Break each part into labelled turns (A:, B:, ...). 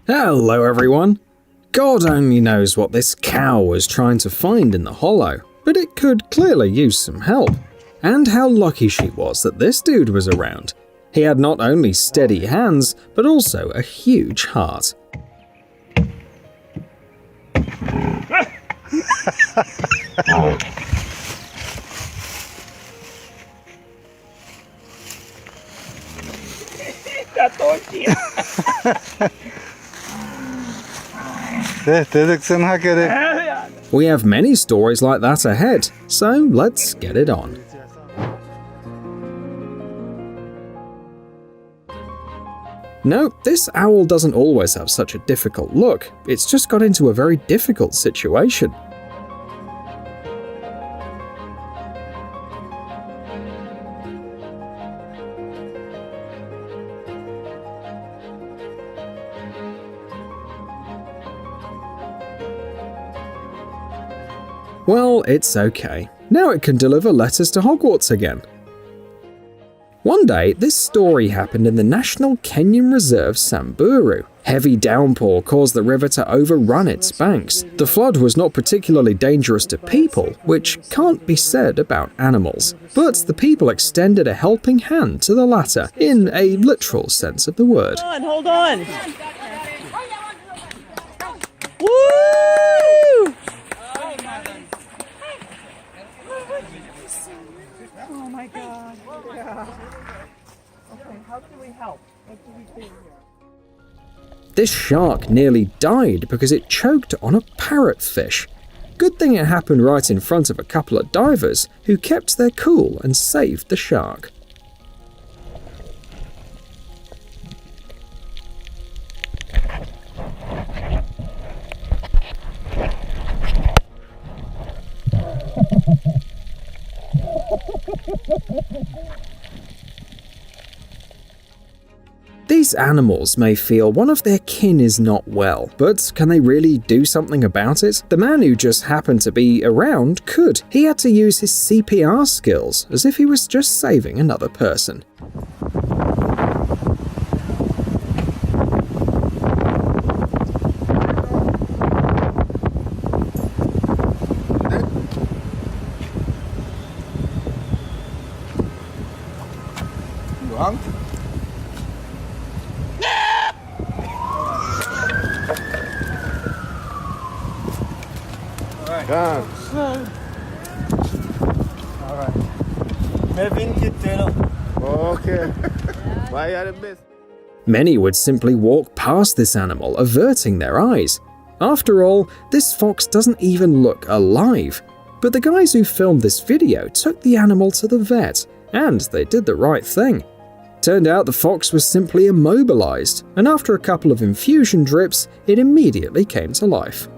A: Hello everyone! God only knows what this cow was trying to find in the hollow, but it could clearly use some help. And how lucky she was that this dude was around. He had not only steady hands, but also a huge heart. We have many stories like that ahead, so let's get it on. No, this owl doesn't always have such a difficult look, it's just got into a very difficult situation. Well, it's okay. Now it can deliver letters to Hogwarts again. One day, this story happened in the National Kenyan Reserve Samburu. Heavy downpour caused the river to overrun its banks. The flood was not particularly dangerous to people, which can't be said about animals. But the people extended a helping hand to the latter, in a literal sense of the word.
B: Hold on! Woo! Oh my God. Yeah. Okay, how can we help? What do we do here?
A: This shark nearly died because it choked on a parrotfish. Good thing it happened right in front of a couple of divers who kept their cool and saved the shark. These animals may feel one of their kin is not well, but can they really do something about it? The man who just happened to be around could. He had to use his CPR skills as if he was just saving another person. Many would simply walk past this animal, averting their eyes. After all, this fox doesn't even look alive. But the guys who filmed this video took the animal to the vet, and they did the right thing. Turned out the fox was simply immobilized, and after a couple of infusion drips, it immediately came to life.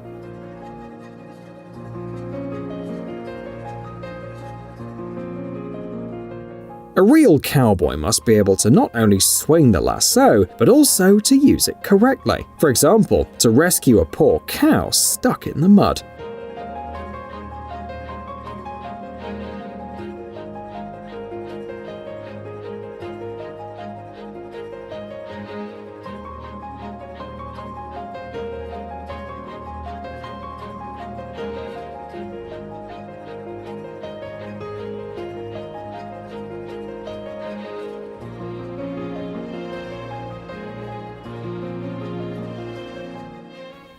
A: A real cowboy must be able to not only swing the lasso, but also to use it correctly. For example, to rescue a poor cow stuck in the mud.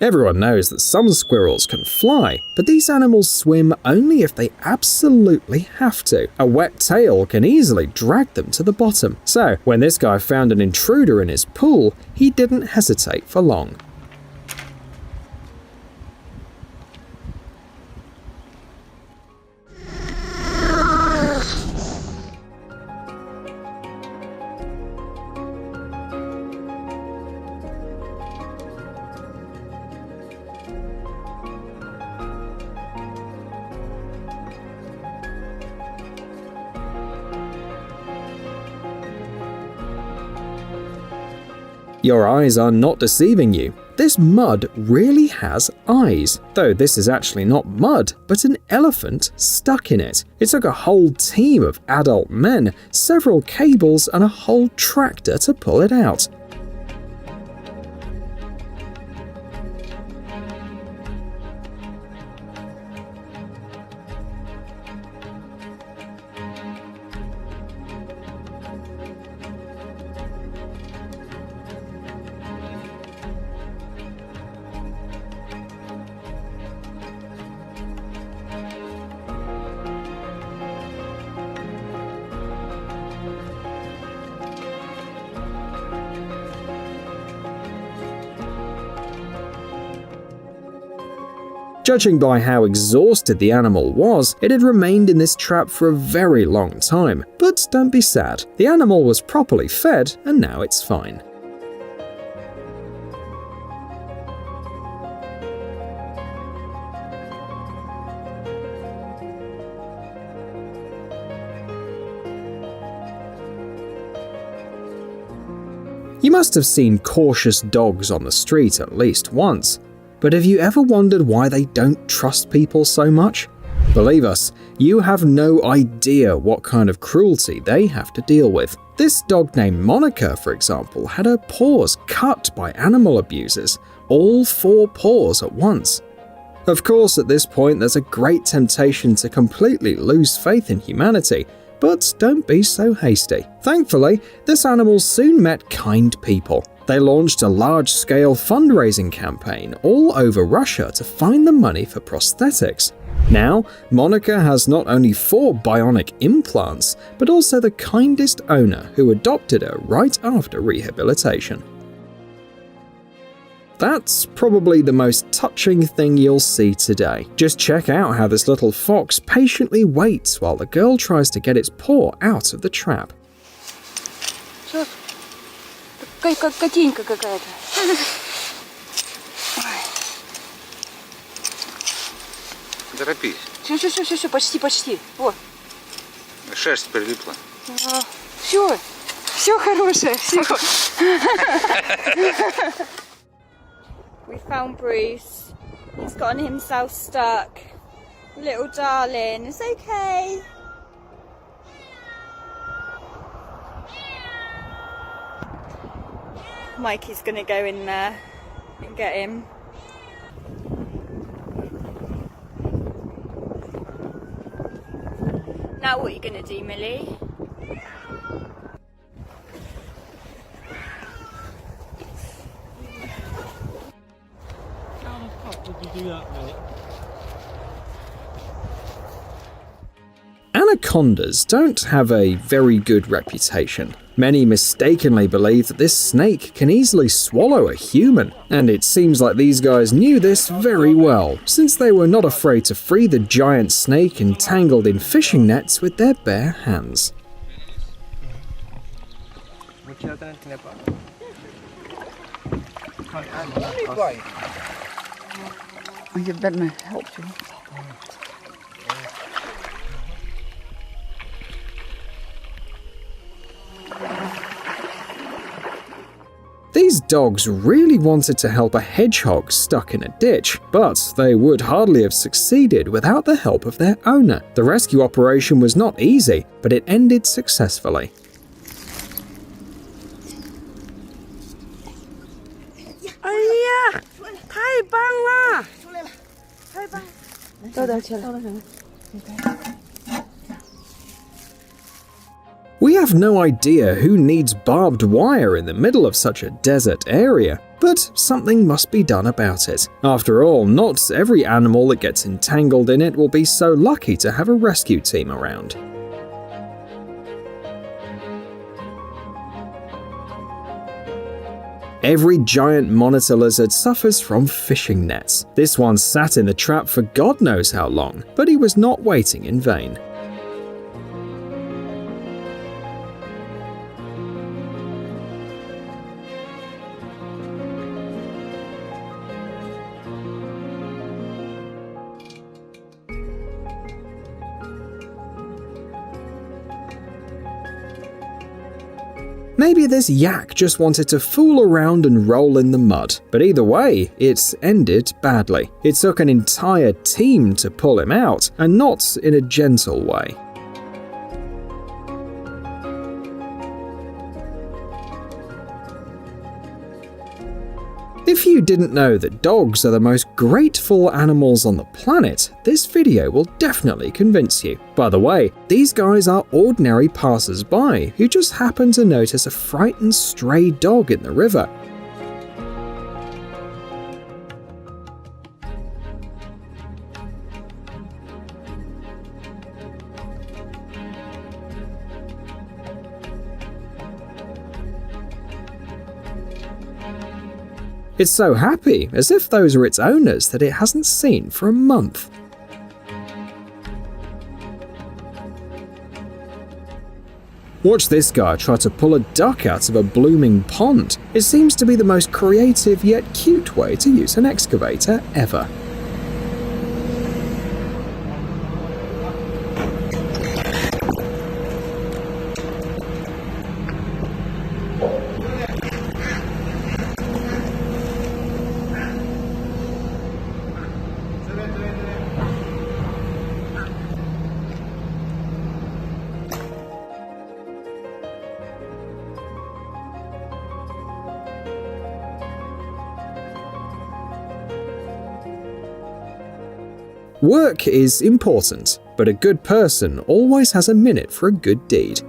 A: Everyone knows that some squirrels can fly, but these animals swim only if they absolutely have to. A wet tail can easily drag them to the bottom. So, when this guy found an intruder in his pool, he didn't hesitate for long. Your eyes are not deceiving you. This mud really has eyes, though this is actually not mud, but an elephant stuck in it. It took a whole team of adult men, several cables, and a whole tractor to pull it out. Judging by how exhausted the animal was, it had remained in this trap for a very long time. But don't be sad, the animal was properly fed and now it's fine. You must have seen cautious dogs on the street at least once, but have you ever wondered why they don't trust people so much? Believe us, you have no idea what kind of cruelty they have to deal with. This dog named Monica, for example, had her paws cut by animal abusers, all 4 paws at once. Of course, at this point, there's a great temptation to completely lose faith in humanity, but don't be so hasty. Thankfully, this animal soon met kind people. They launched a large-scale fundraising campaign all over Russia to find the money for prosthetics. Now, Monica has not only 4 bionic implants, but also the kindest owner who adopted her right after rehabilitation. That's probably the most touching thing you'll see today. Just check out how this little fox patiently waits while the girl tries to get its paw out of the trap.
C: Котенька какая-то.
D: Торопись.
C: Все, почти. Вот.
D: Шерсть прилипла.
C: Все хорошее, все. We found Bruce. He's gotten himself stuck. Little darling, it's okay. Mikey's gonna go in there and get him. Now what are you gonna do, Millie?
A: Anacondas don't have a very good reputation. Many mistakenly believe that this snake can easily swallow a human, and it seems like these guys knew this very well, since they were not afraid to free the giant snake entangled in fishing nets with their bare hands.
C: That may help you.
A: These dogs really wanted to help a hedgehog stuck in a ditch, but they would hardly have succeeded without the help of their owner. The rescue operation was not easy, but it ended successfully. We have no idea who needs barbed wire in the middle of such a desert area, but something must be done about it. After all, not every animal that gets entangled in it will be so lucky to have a rescue team around. Every giant monitor lizard suffers from fishing nets. This one sat in the trap for God knows how long, but he was not waiting in vain. Maybe this yak just wanted to fool around and roll in the mud, but either way, it ended badly. It took an entire team to pull him out, and not in a gentle way. If you didn't know that dogs are the most grateful animals on the planet, this video will definitely convince you. By the way, these guys are ordinary passers-by who just happen to notice a frightened stray dog in the river. It's so happy, as if those are its owners that it hasn't seen for a month. Watch this guy try to pull a duck out of a blooming pond. It seems to be the most creative yet cute way to use an excavator ever. Work is important, but a good person always has a minute for a good deed.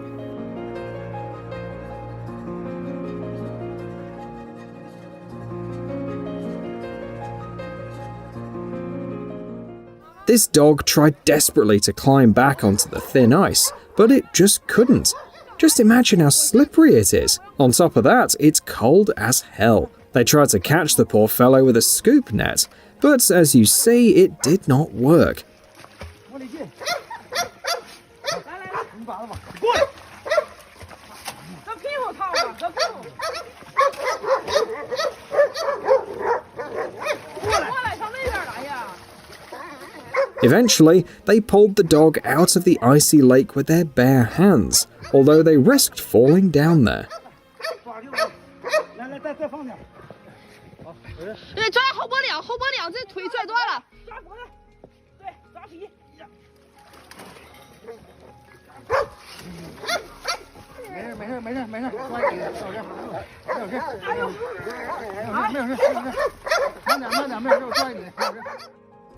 A: This dog tried desperately to climb back onto the thin ice, but it just couldn't. Just imagine how slippery it is. On top of that, it's cold as hell. They tried to catch the poor fellow with a scoop net, but as you see, it did not work. Eventually, they pulled the dog out of the icy lake with their bare hands, although they risked falling down there.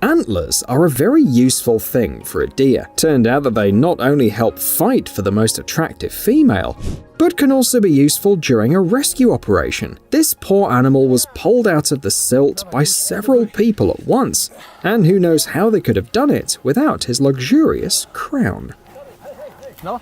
A: Antlers are a very useful thing for a deer. Turned out that they not only help fight for the most attractive female, but can also be useful during a rescue operation. This poor animal was pulled out of the silt by several people at once, and who knows how they could have done it without his luxurious crown.
E: No.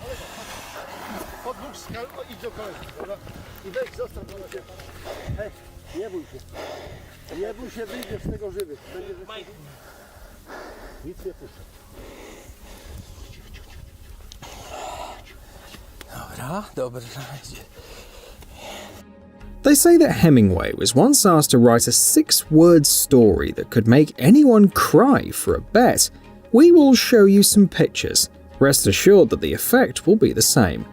A: They say that Hemingway was once asked to write a 6-word story that could make anyone cry for a bet. We will show you some pictures. Rest assured that the effect will be the same.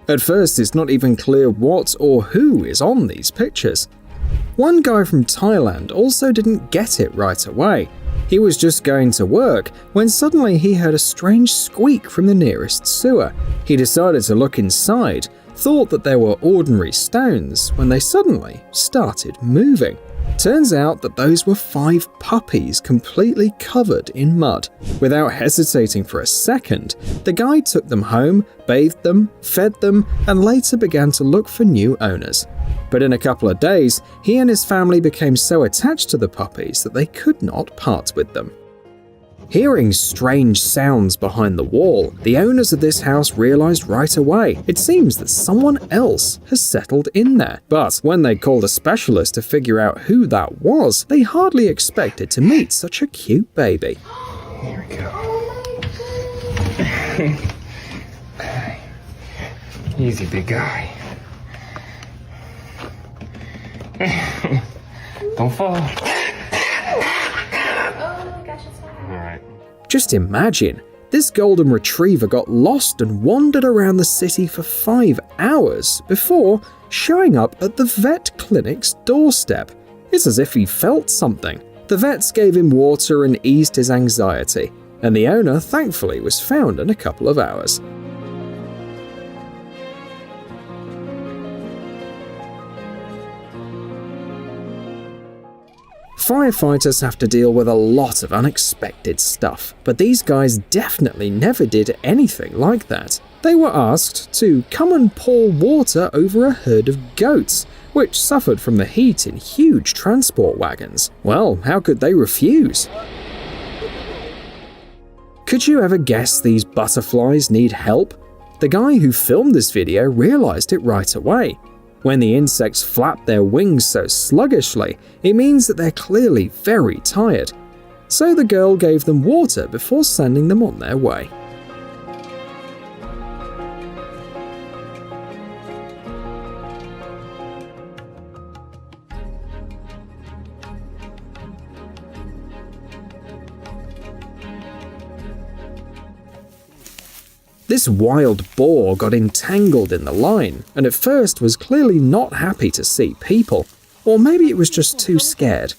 A: At first, it's not even clear what or who is on these pictures. One guy from Thailand also didn't get it right away. He was just going to work when suddenly he heard a strange squeak from the nearest sewer. He decided to look inside, thought that there were ordinary stones when they suddenly started moving. Turns out that those were 5 puppies completely covered in mud. Without hesitating for a second, the guy took them home, bathed them, fed them, and later began to look for new owners. But in a couple of days, he and his family became so attached to the puppies that they could not part with them. Hearing strange sounds behind the wall, the owners of this house realized right away it seems that someone else has settled in there. But when they called a specialist to figure out who that was, they hardly expected to meet such a cute baby.
E: Here we go. Easy, big guy. Don't fall.
A: Just imagine, this golden retriever got lost and wandered around the city for 5 hours before showing up at the vet clinic's doorstep. It's as if he felt something. The vets gave him water and eased his anxiety, and the owner thankfully was found in a couple of hours. Firefighters have to deal with a lot of unexpected stuff, but these guys definitely never did anything like that. They were asked to come and pour water over a herd of goats, which suffered from the heat in huge transport wagons. Well, how could they refuse? Could you ever guess these butterflies need help? The guy who filmed this video realized it right away. When the insects flap their wings so sluggishly, it means that they're clearly very tired. So the girl gave them water before sending them on their way. This wild boar got entangled in the line, and at first was clearly not happy to see people. Or maybe it was just too scared.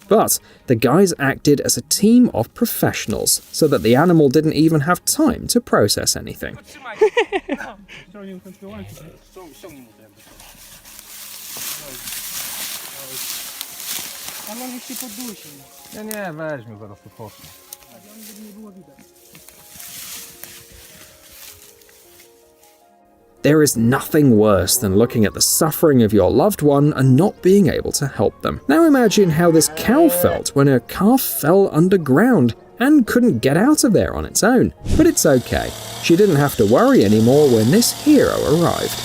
A: But the guys acted as a team of professionals, so that the animal didn't even have time to process anything. There is nothing worse than looking at the suffering of your loved one and not being able to help them. Now imagine how this cow felt when her calf fell underground and couldn't get out of there on its own. But it's okay. She didn't have to worry anymore when this hero arrived.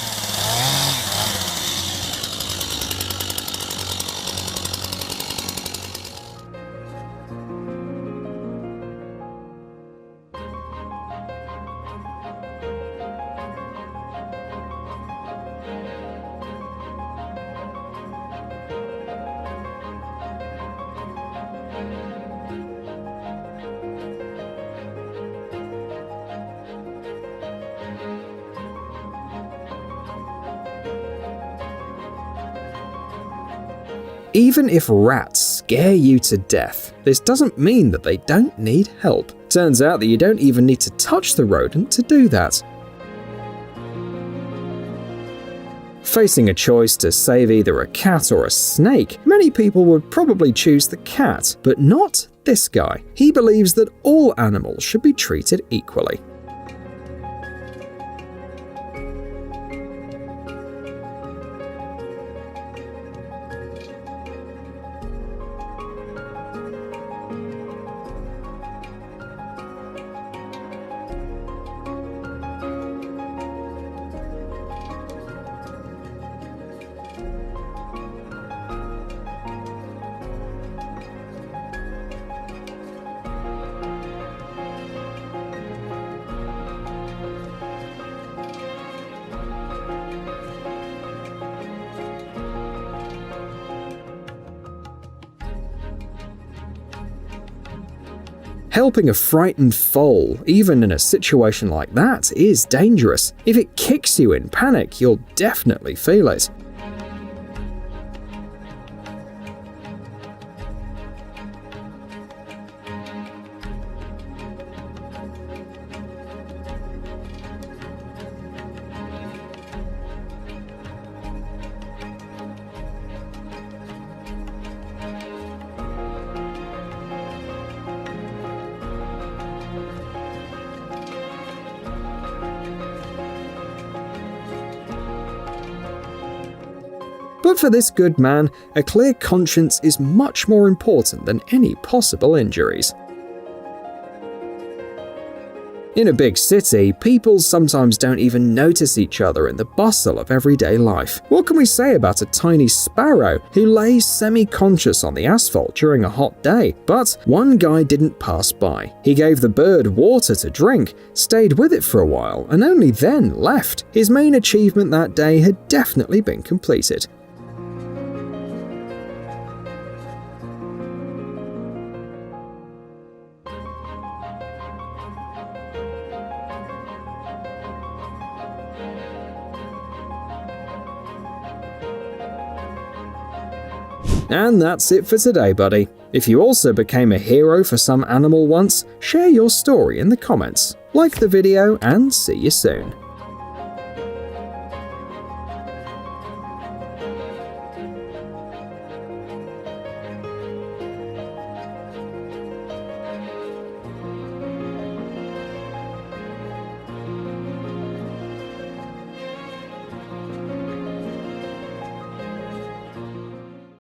A: Even if rats scare you to death, this doesn't mean that they don't need help. Turns out that you don't even need to touch the rodent to do that. Facing a choice to save either a cat or a snake, many people would probably choose the cat, but not this guy. He believes that all animals should be treated equally. Helping a frightened foal, even in a situation like that, is dangerous. If it kicks you in panic, you'll definitely feel it. But for this good man, a clear conscience is much more important than any possible injuries. In a big city, people sometimes don't even notice each other in the bustle of everyday life. What can we say about a tiny sparrow who lays semi-conscious on the asphalt during a hot day? But one guy didn't pass by. He gave the bird water to drink, stayed with it for a while, and only then left. His main achievement that day had definitely been completed. And that's it for today, buddy. If you also became a hero for some animal once, share your story in the comments. Like the video and see you soon.